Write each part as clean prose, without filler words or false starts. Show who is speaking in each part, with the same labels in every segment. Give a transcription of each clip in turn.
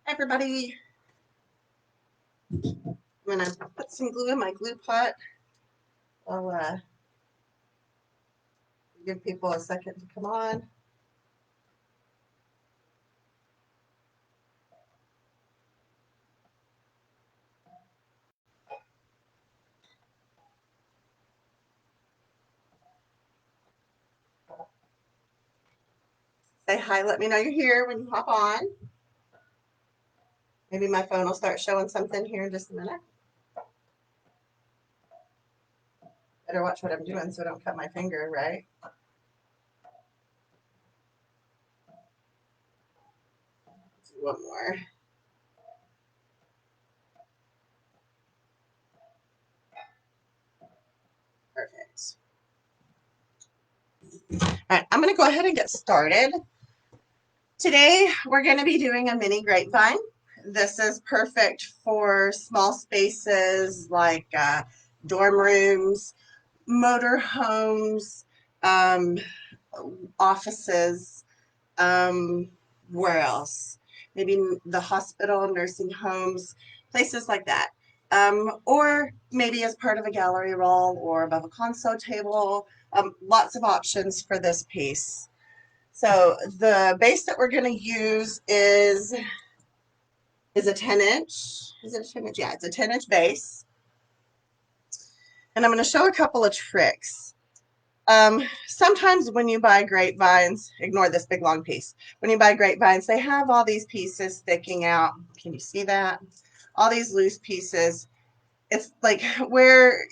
Speaker 1: Everybody, I'm gonna put some glue in my glue pot. I'll give people a second to come on. Say hi, let me know you're here when you hop on. Maybe my phone will start showing something here in just a minute. Better watch what I'm doing so I don't cut my finger, right? Let's do one more. Perfect. All right, I'm going to go ahead and get started. Today, we're going to be doing a mini grapevine. This is perfect for small spaces like dorm rooms, motor homes, offices, where else? Maybe the hospital, nursing homes, places like that. Or maybe as part of a gallery wall or above a console table. Lots of options for this piece. So the base that we're going to use is a 10-inch. Is it a 10-inch? Yeah, it's a 10-inch base. And I'm going to show a couple of tricks. Sometimes when you buy grapevines, ignore this big long piece. When you buy grapevines, they have all these pieces sticking out. Can you see that? All these loose pieces. It's like where,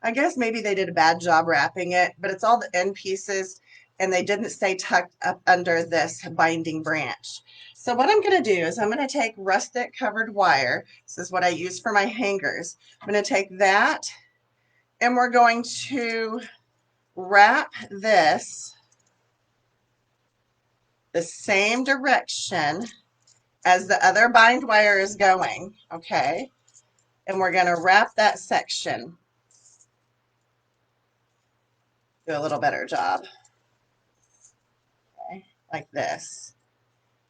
Speaker 1: I guess maybe they did a bad job wrapping it, but it's all the end pieces and they didn't stay tucked up under this binding branch. So what I'm going to do is I'm going to take rustic covered wire. This is what I use for my hangers. I'm going to take that and we're going to wrap this the same direction as the other bind wire is going, okay? And we're going to wrap that section. Do a little better job. Okay, like this.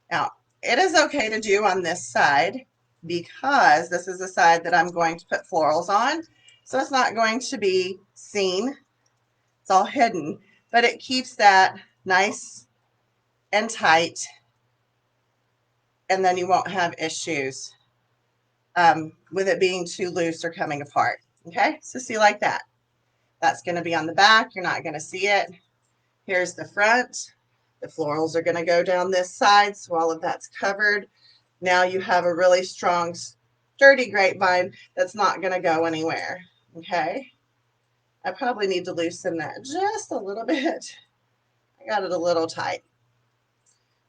Speaker 1: Now, it is okay to do on this side because this is the side that I'm going to put florals on. So it's not going to be seen. It's all hidden, but it keeps that nice and tight, and then you won't have issues with it being too loose or coming apart. Okay, so see, like that. That's going to be on the back. You're not going to see it. Here's the front. The florals are going to go down this side, so all of that's covered. Now you have a really strong, sturdy grapevine that's not going to go anywhere. Okay, I probably need to loosen that just a little bit. I got it a little tight,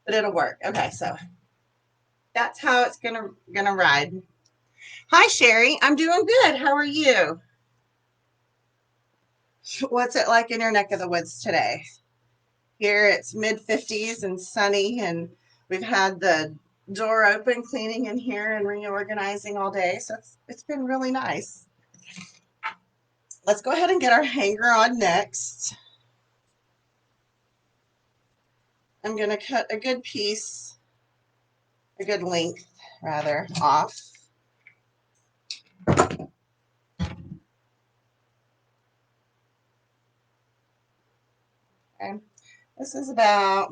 Speaker 1: but it'll work. Okay, so that's how it's gonna ride. Hi, Sherry. I'm doing good. How are you? What's it like in your neck of the woods today? Here it's mid-50s and sunny, and we've had the door open, cleaning in here and reorganizing all day, so it's been really nice. Let's go ahead and get our hanger on next. I'm going to cut a good piece, a good length rather, off. Okay. This is about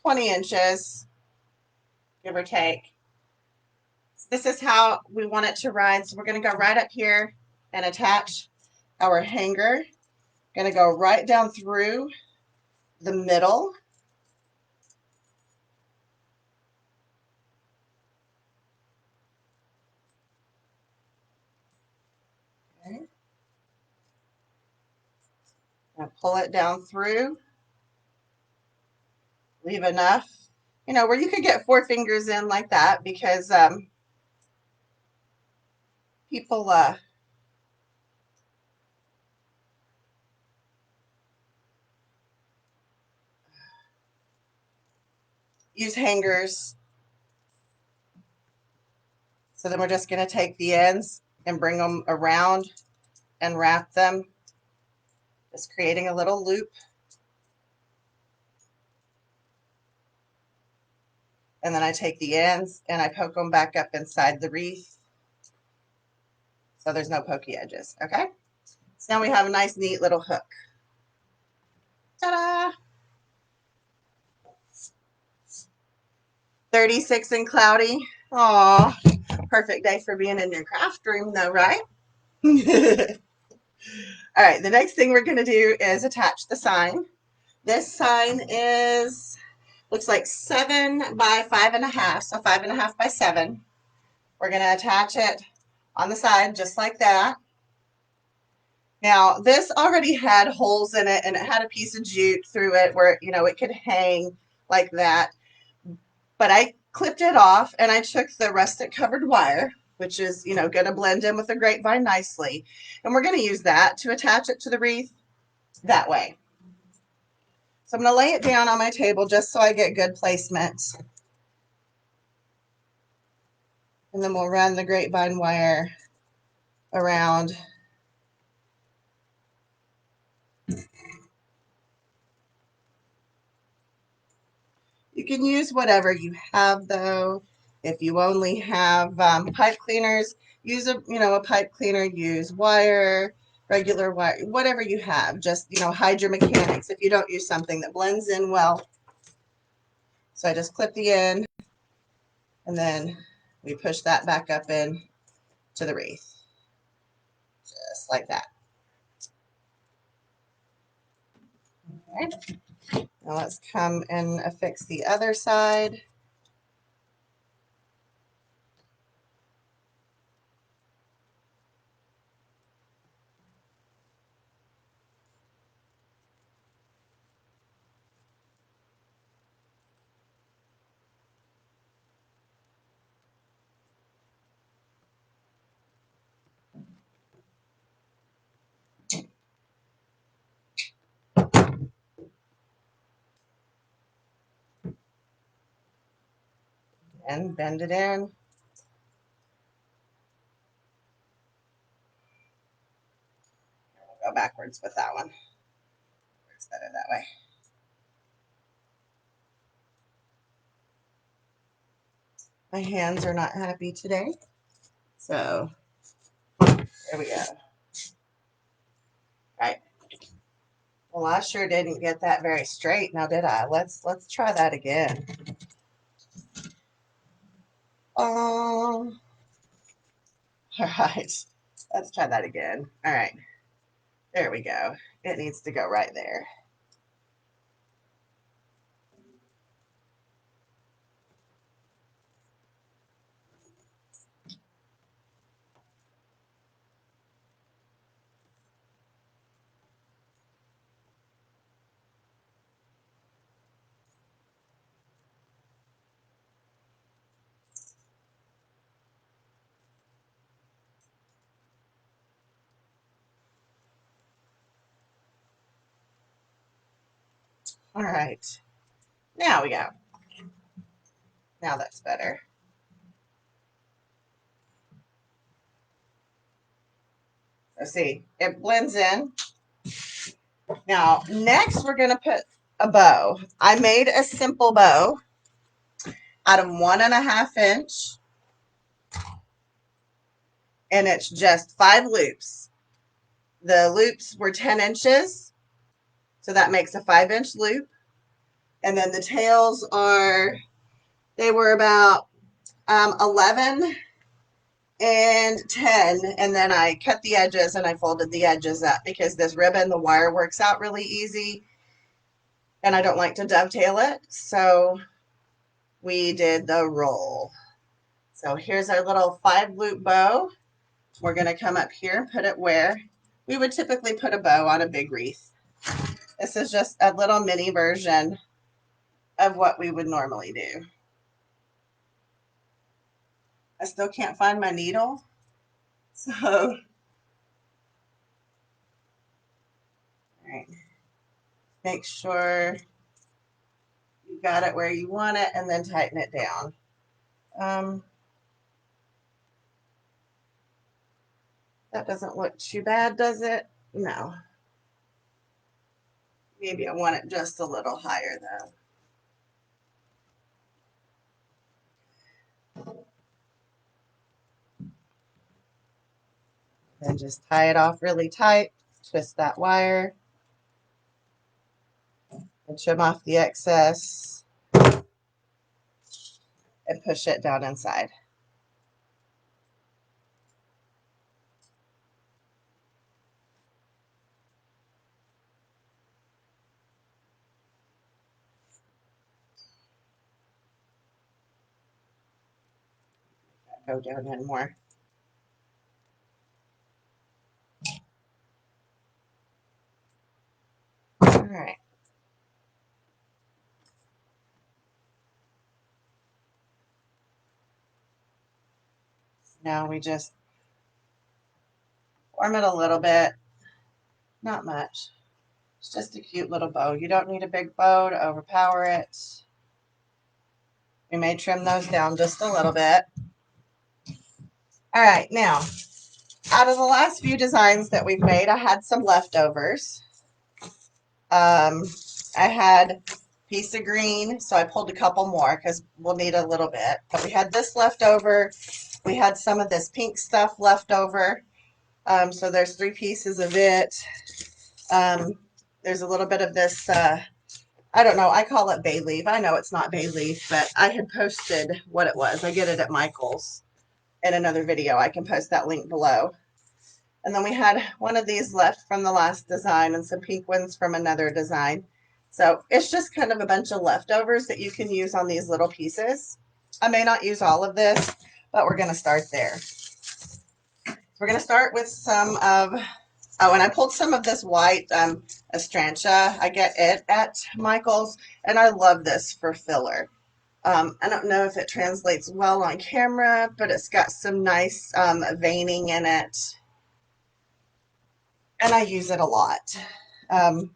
Speaker 1: 20 inches, give or take. This is how we want it to ride. So we're going to go right up here and attach our hanger. Going to go right down through the middle. Okay. Now pull it down through. Leave enough, where you could get 4 fingers in like that, because people use hangers. So then we're just going to take the ends and bring them around and wrap them, just creating a little loop. And then I take the ends and I poke them back up inside the wreath so there's no pokey edges, okay? So now we have a nice, neat little hook. Ta-da! 36 and cloudy. Aw, perfect day for being in your craft room though, right? All right, the next thing we're going to do is attach the sign. This sign looks like 7 by 5.5, so 5.5 by 7. We're going to attach it on the side just like that. Now, this already had holes in it, and it had a piece of jute through it where, you know, it could hang like that. But I clipped it off, and I took the rustic covered wire, which is, you know, going to blend in with the grapevine nicely. And we're going to use that to attach it to the wreath that way. So I'm going to lay it down on my table just so I get good placement. And then we'll run the grapevine wire around. You can use whatever you have though. If you only have pipe cleaners, use a pipe cleaner, use wire, regular wire, whatever you have. Just, hide your mechanics if you don't use something that blends in well. So I just clip the end and then we push that back up in to the wreath. Just like that. Okay. Now let's come and affix the other side. And bend it in. Go backwards with that one. It's better that way. My hands are not happy today. So there we go. Right. Well, I sure didn't get that very straight now, did I? Let's try that again. All right. Let's try that again. All right. There we go. It needs to go right there. All right. Now we go. Now that's better. Let's see. It blends in. Now, next we're going to put a bow. I made a simple bow out of 1.5 inch. And it's just 5 loops. The loops were 10 inches. So that makes a 5-inch loop. And then the tails they were about 11 and 10. And then I cut the edges and I folded the edges up because this ribbon, the wire works out really easy. And I don't like to dovetail it. So we did the roll. So here's our little 5-loop bow. We're going to come up here and put it where we would typically put a bow on a big wreath. This is just a little mini version of what we would normally do. I still can't find my needle. So, all right, make sure you got it where you want it, and then tighten it down. That doesn't look too bad, does it? No. Maybe I want it just a little higher though. And just tie it off really tight. Twist that wire and trim off the excess and push it down inside. Go down in more. All right. Now we just form it a little bit, not much. It's just a cute little bow. You don't need a big bow to overpower it. We may trim those down just a little bit. All right, now, out of the last few designs that we've made, I had some leftovers. I had a piece of green, so I pulled a couple more because we'll need a little bit. But we had this left over. We had some of this pink stuff left over. So there's 3 pieces of it. There's a little bit of this, I don't know, I call it bay leaf. I know it's not bay leaf, but I had posted what it was. I get it at Michael's in another video. I can post that link below. And then we had one of these left from the last design and some pink ones from another design. So it's just kind of a bunch of leftovers that you can use on these little pieces. I may not use all of this, but we're going to start there. We're going to start with some of, oh, and I pulled some of this white Astrantia. I get it at Michael's, and I love this for filler. I don't know if it translates well on camera, but it's got some nice veining in it. And I use it a lot. So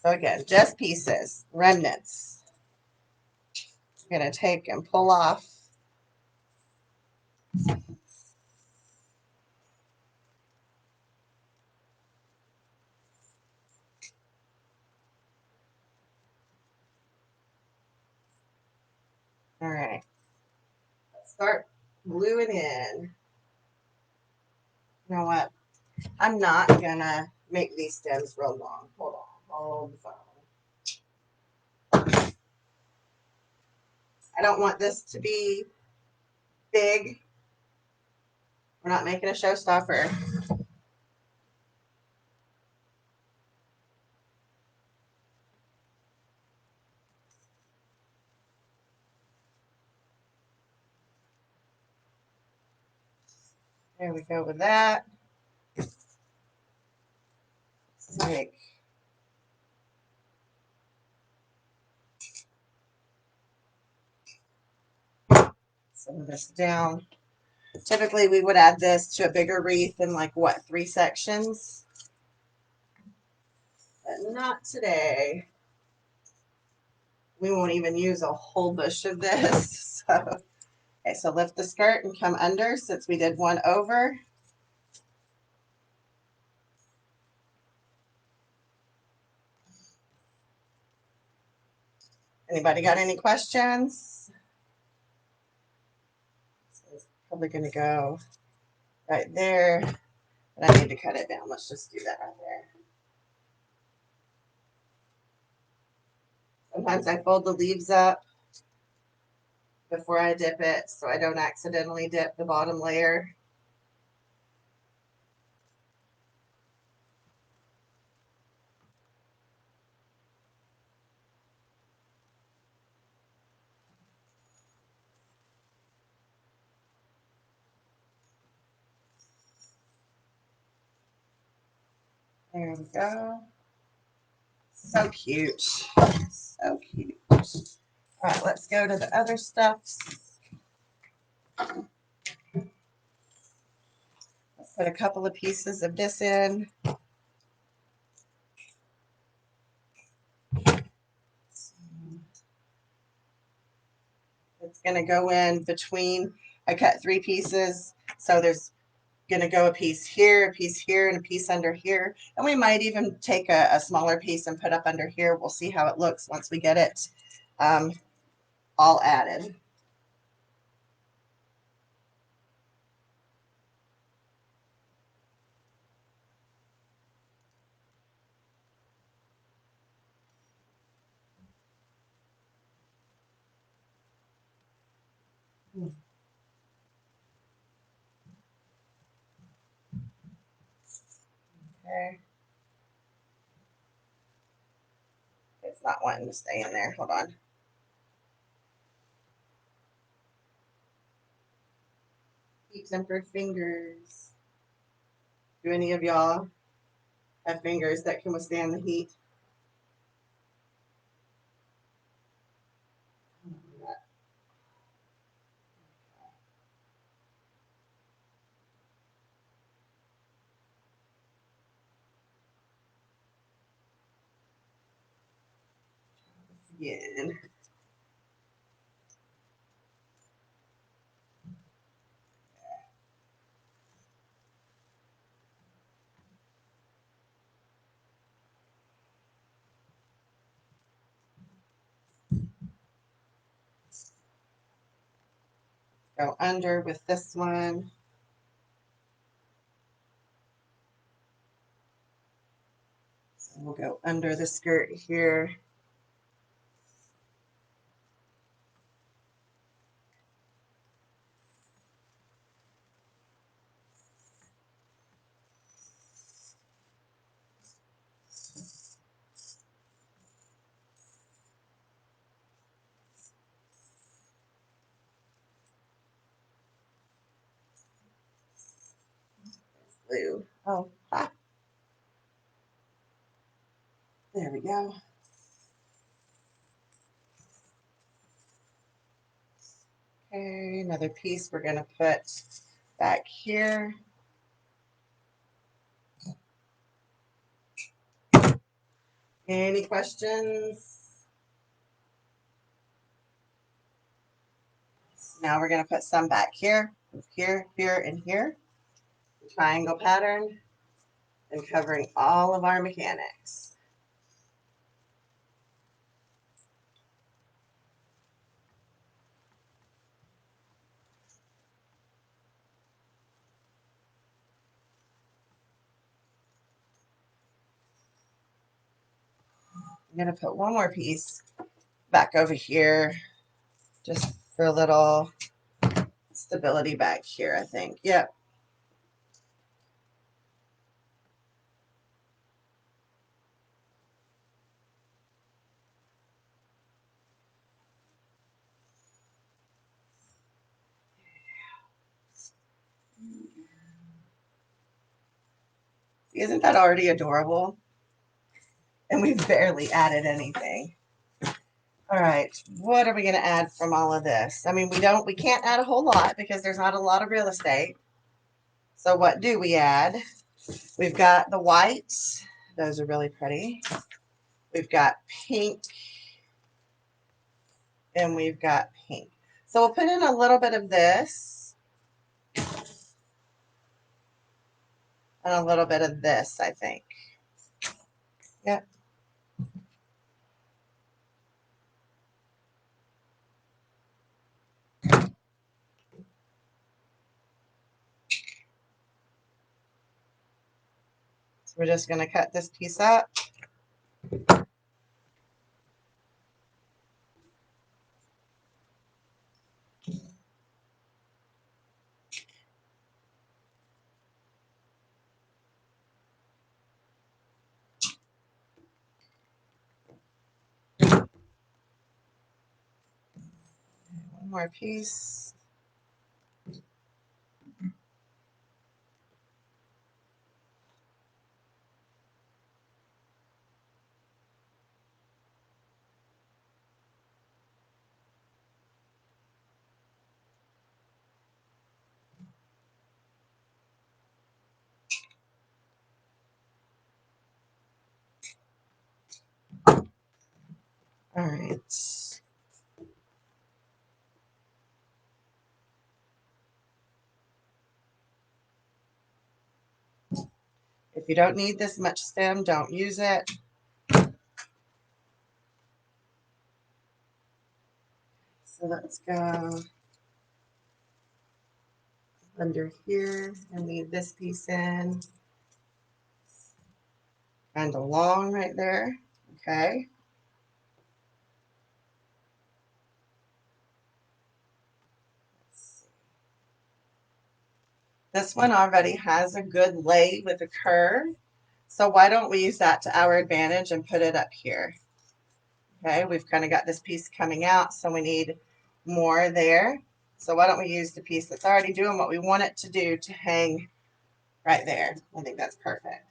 Speaker 1: again, just pieces, remnants. I'm going to take and pull off. All right. Let's start gluing in. You know what? I'm not going to make these stems real long. Hold on. Hold the phone. I don't want this to be big. We're not making a showstopper. There we go with that. Take some of this down. Typically, we would add this to a bigger wreath in like, what, 3 sections? But not today. We won't even use a whole bush of this. So, okay, so lift the skirt and come under since we did one over. Anybody got any questions? So it's probably going to go right there. But I need to cut it down. Let's just do that right there. Sometimes I fold the leaves up before I dip it so I don't accidentally dip the bottom layer. There we go. So cute. So cute. All right, let's go to the other stuffs. Put a couple of pieces of this in. It's going to go in between. I cut 3 pieces, so there's going to go a piece here, and a piece under here. And we might even take a smaller piece and put up under here. We'll see how it looks once we get it all added. Okay. It's not wanting to stay in there. Hold on. Heat tempered fingers. Do any of y'all have fingers that can withstand the heat? Again. Go under with this one. So we'll go under the skirt here. Blue. Oh, ah. There we go. Okay, another piece we're going to put back here. Any questions? Now we're going to put some back here, here, here, and here. Triangle pattern and covering all of our mechanics. I'm going to put one more piece back over here just for a little stability back here, I think. Yep. Isn't that already adorable? And we've barely added anything. All right, what are we going to add from all of this? I mean, we can't add a whole lot because there's not a lot of real estate. So what do we add? We've got the whites. Those are really pretty. We've got pink. And we've got pink. So we'll put in a little bit of this. And a little bit of this, I think. Yep. So we're just going to cut this piece up. One more piece. All right. If you don't need this much stem, don't use it. So let's go under here and leave this piece in. Kind of long right there. Okay. This one already has a good lay with a curve. So why don't we use that to our advantage and put it up here? Okay, we've kind of got this piece coming out, so we need more there. So why don't we use the piece that's already doing what we want it to do to hang right there? I think that's perfect.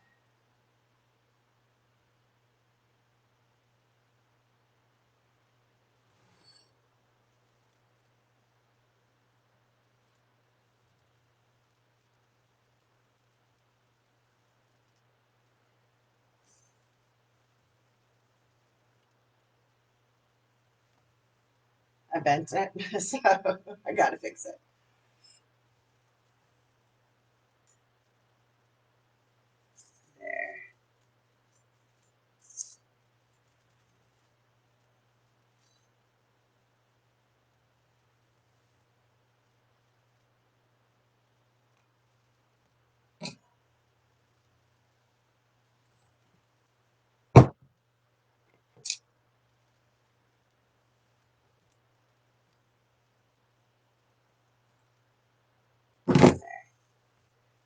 Speaker 1: I bent it, so I got to fix it. There.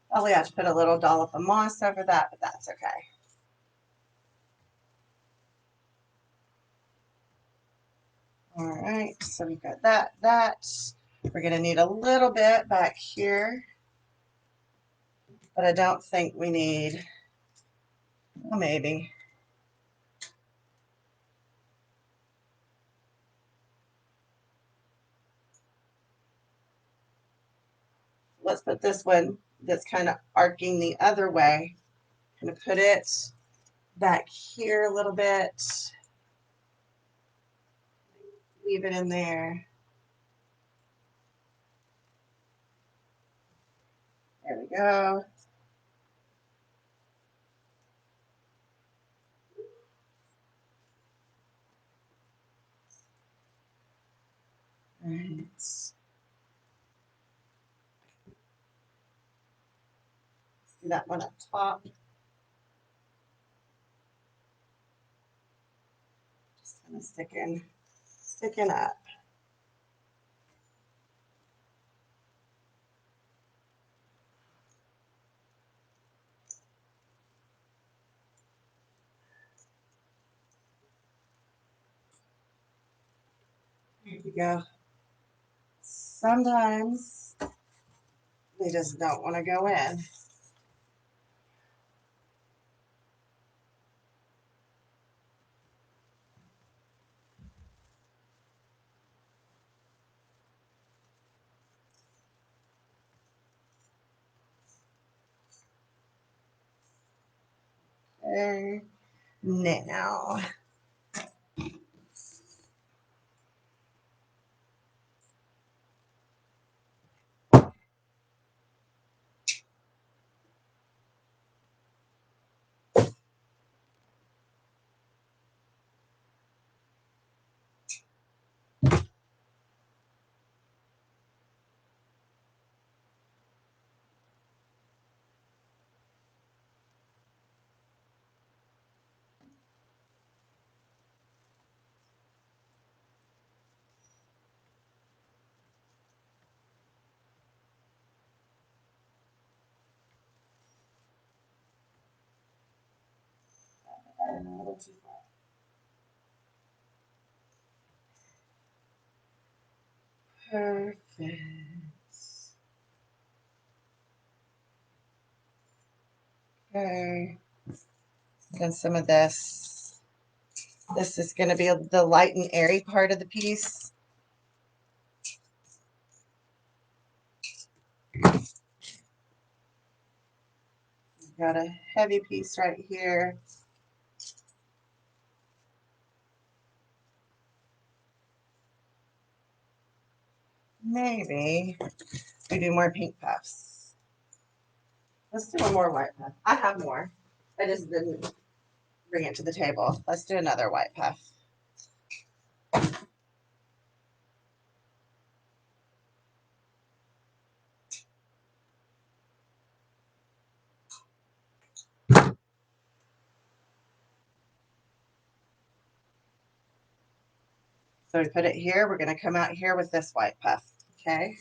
Speaker 1: Probably have to put a little dollop of moss over that, but that's okay. All right, so we've got that. We're going to need a little bit back here, but I don't think we need, well, maybe. Let's put this one that's kind of arcing the other way. I'm going to put it back here a little bit. Leave it in there. There we go. All right. Do that one up top. Just kind of sticking up. There we go. Sometimes they just don't want to go in. Okay. Now. A little too far. Perfect. Okay. And some of this. This is going to be the light and airy part of the piece. We've got a heavy piece right here. maybe we do more pink puffs. Let's do one more white puff. I have more. I just didn't bring it to the table. Let's do another white puff. So we put it here. We're going to come out here with this white puff. Okay.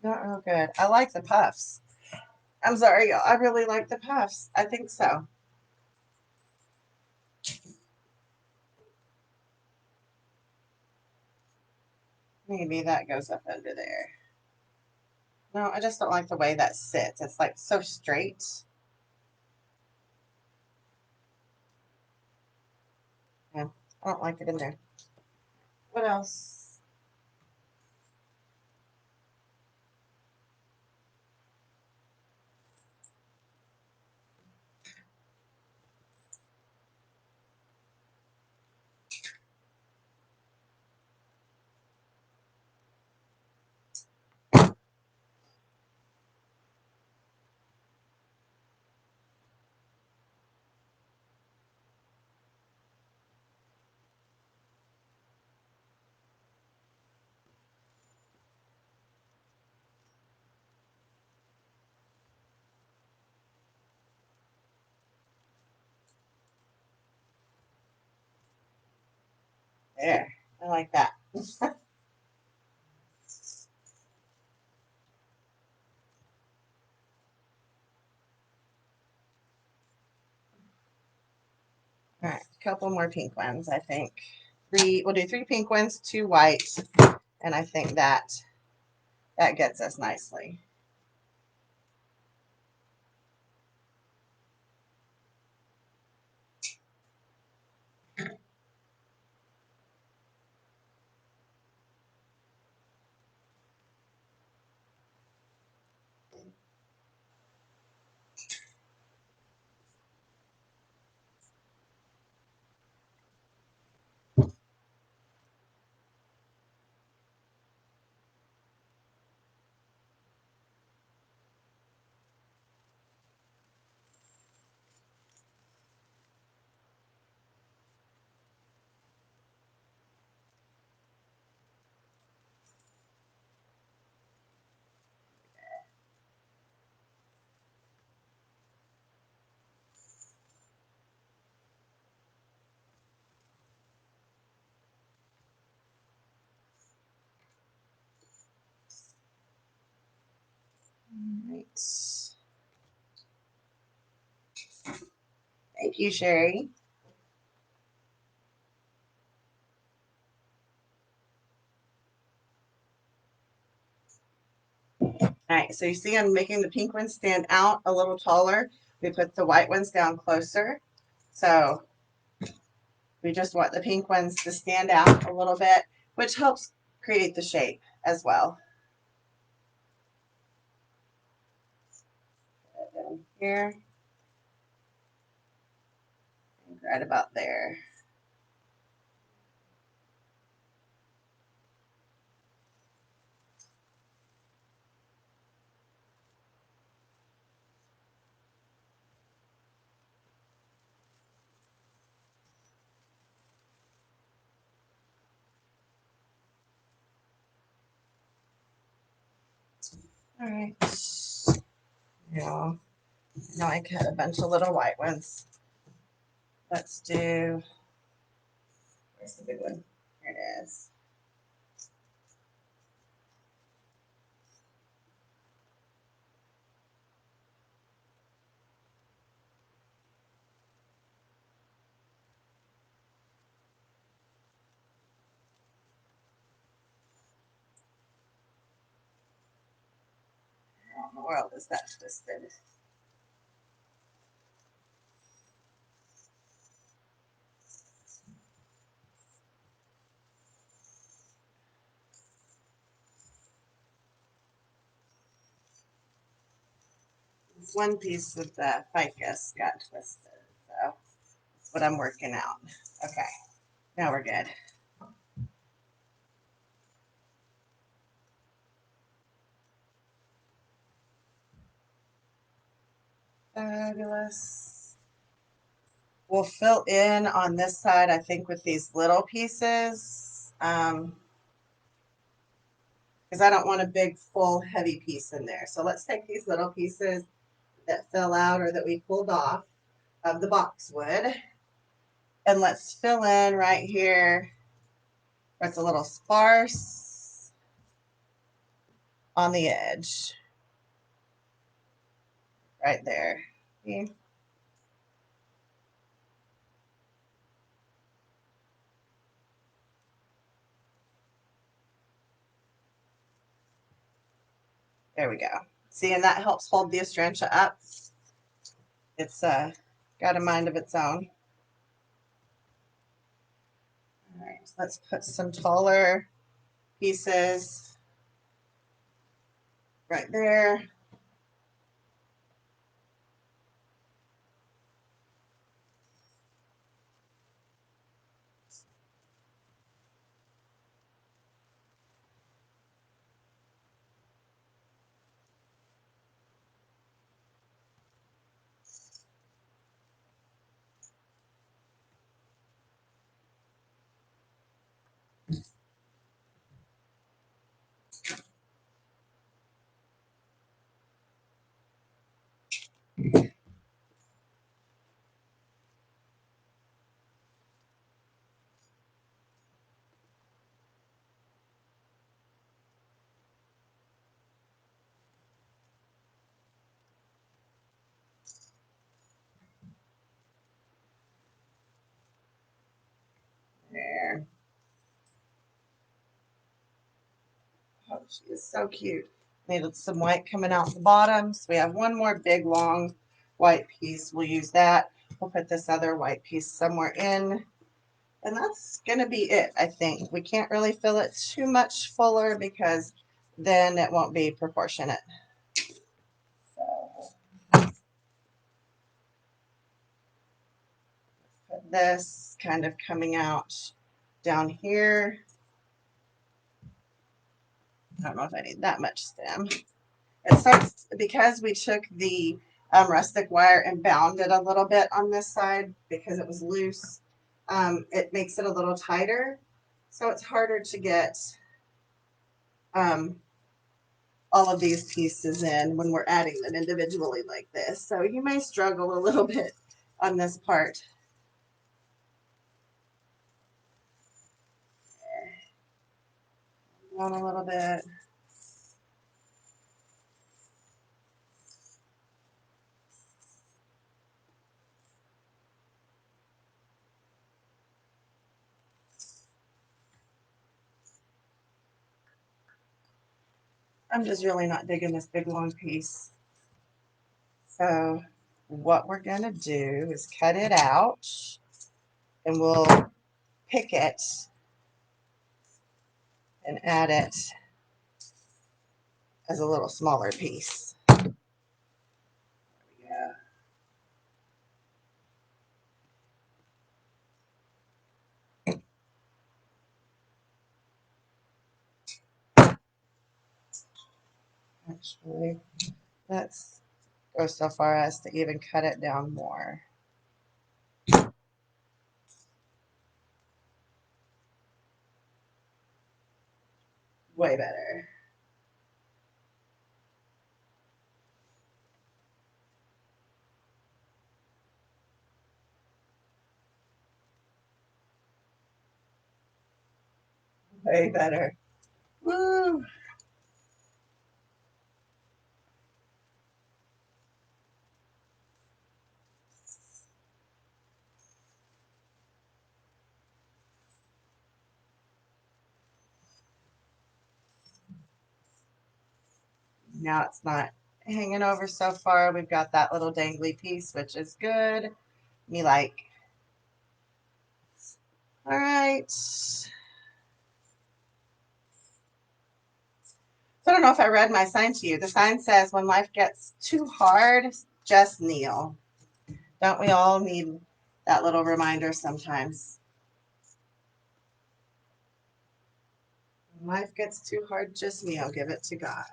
Speaker 1: Not real good. I like the puffs. I'm sorry, y'all. I really like the puffs. I think so. Maybe that goes up under there. No, I just don't like the way that sits. It's like so straight. Yeah, I don't like it in there. What else? There. I like that. All right, a couple more pink ones, I think. We'll do 3 pink ones, 2 white, and I think that gets us nicely. All right. Thank you, Sherry. All right, so you see I'm making the pink ones stand out a little taller. We put the white ones down closer. So we just want the pink ones to stand out a little bit, which helps create the shape as well. Put it down here and right about there. All right. Now I cut a bunch of little white ones. Let's do, where's the big one? Here it is. How in the world is that twisted? one piece of the ficus got twisted. So that's what I'm working out. Okay, now we're good. Fabulous. We'll fill in on this side, I think, with these little pieces. Because I don't want a big, full, heavy piece in there. So let's take these little pieces that fell out or that we pulled off of the boxwood, and let's fill in right here where it's a little sparse on the edge. Right there. See? There we go. See, and that helps hold the astrantia up. It's got a mind of its own. All right, so let's put some taller pieces right there. There. Oh, she is so cute. Needed some white coming out the bottom. So we have one more big, long white piece. We'll use that. We'll put this other white piece somewhere in. And that's going to be it, I think. We can't really fill it too much fuller because then it won't be proportionate. So put this kind of coming out down here. I don't know if I need that much stem. It starts, because we took the rustic wire and bound it a little bit on this side because it was loose. It makes it a little tighter, so it's harder to get all of these pieces in when we're adding them individually like this. So you may struggle a little bit on this part. Down a little bit. I'm just really not digging this big long piece. So what we're going to do is cut it out, and we'll pick it and add it as a little smaller piece. Yeah. Actually, let's go so far as to even cut it down more. Way better. Way better. Woo! Now it's not hanging over so far. We've got that little dangly piece, which is good. Me like. All right. So I don't know if I read my sign to you. The sign says, when life gets too hard, just kneel. Don't we all need that little reminder sometimes? When life gets too hard, just kneel. Give it to God.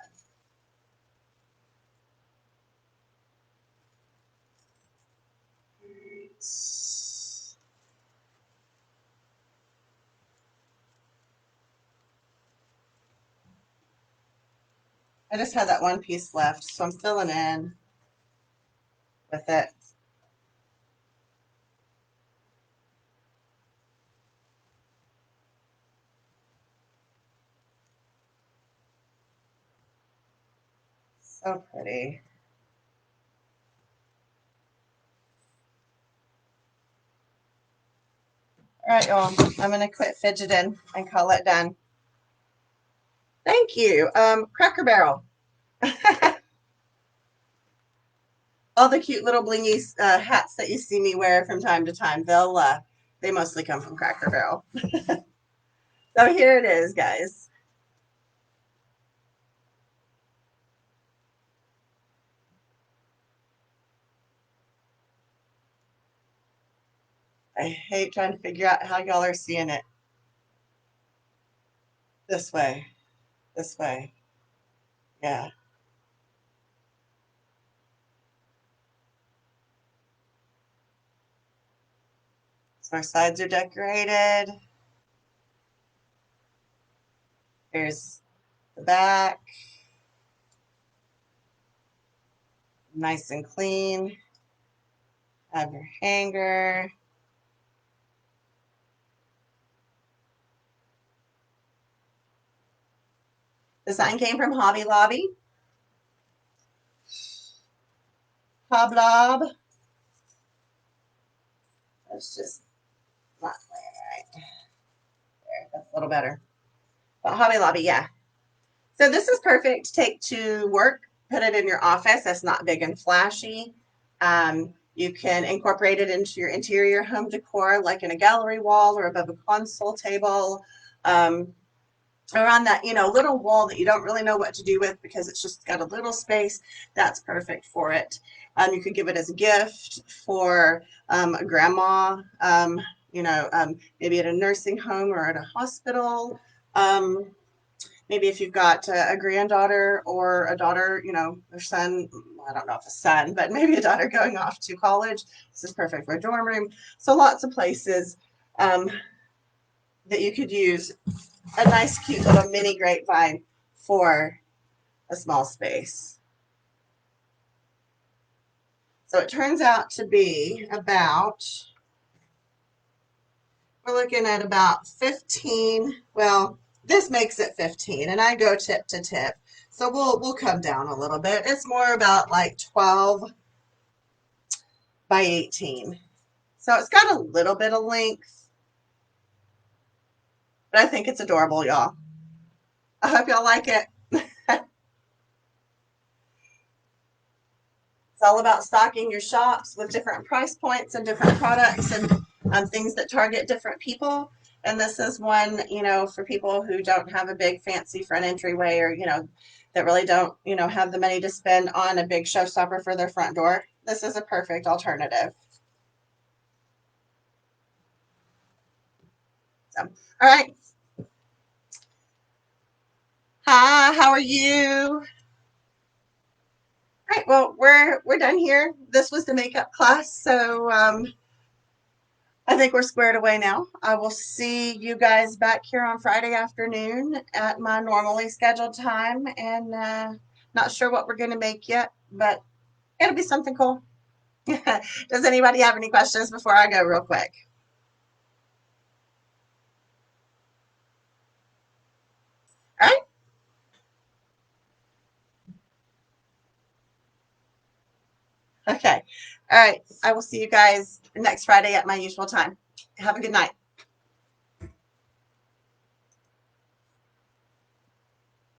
Speaker 1: I just had that one piece left, so I'm filling in with it. So pretty. All right, y'all. I'm going to quit fidgeting and call it done. Thank you. Cracker Barrel. All the cute little blingy hats that you see me wear from time to time, they mostly come from Cracker Barrel. So here it is, guys. I hate trying to figure out how y'all are seeing it. This way. This way. Yeah. So our sides are decorated. Here's the back. Nice and clean. Have your hanger. The sign came from Hobby Lobby. Hoblob. That's just not right. There, that's a little better. But Hobby Lobby, yeah. So this is perfect to take to work. Put it in your office. That's not big and flashy. You can incorporate it into your interior home decor, like in a gallery wall or above a console table. Or on that, little wall that you don't really know what to do with because it's just got a little space. That's perfect for it. You could give it as a gift for a grandma, maybe at a nursing home or at a hospital. Maybe if you've got a granddaughter or a daughter, or son, I don't know if a son, but maybe a daughter going off to college. This is perfect for a dorm room. So lots of places that you could use a nice, cute little mini grapevine for a small space. So it turns out to be we're looking at about 15. Well, this makes it 15, and I go tip to tip. So we'll come down a little bit. It's more about like 12 by 18. So it's got a little bit of length, but I think it's adorable, y'all. I hope y'all like it. It's all about stocking your shops with different price points and different products and things that target different people. And this is one, for people who don't have a big fancy front entryway or, that really don't, have the money to spend on a big showstopper for their front door. This is a perfect alternative. So, all right. Hi, how are you? All right, well, we're done here. This was the makeup class, so I think we're squared away now. I will see you guys back here on Friday afternoon at my normally scheduled time, and not sure what we're going to make yet, but it'll be something cool. Does anybody have any questions before I go real quick? All right. Okay. All right. I will see you guys next Friday at my usual time. Have a good night.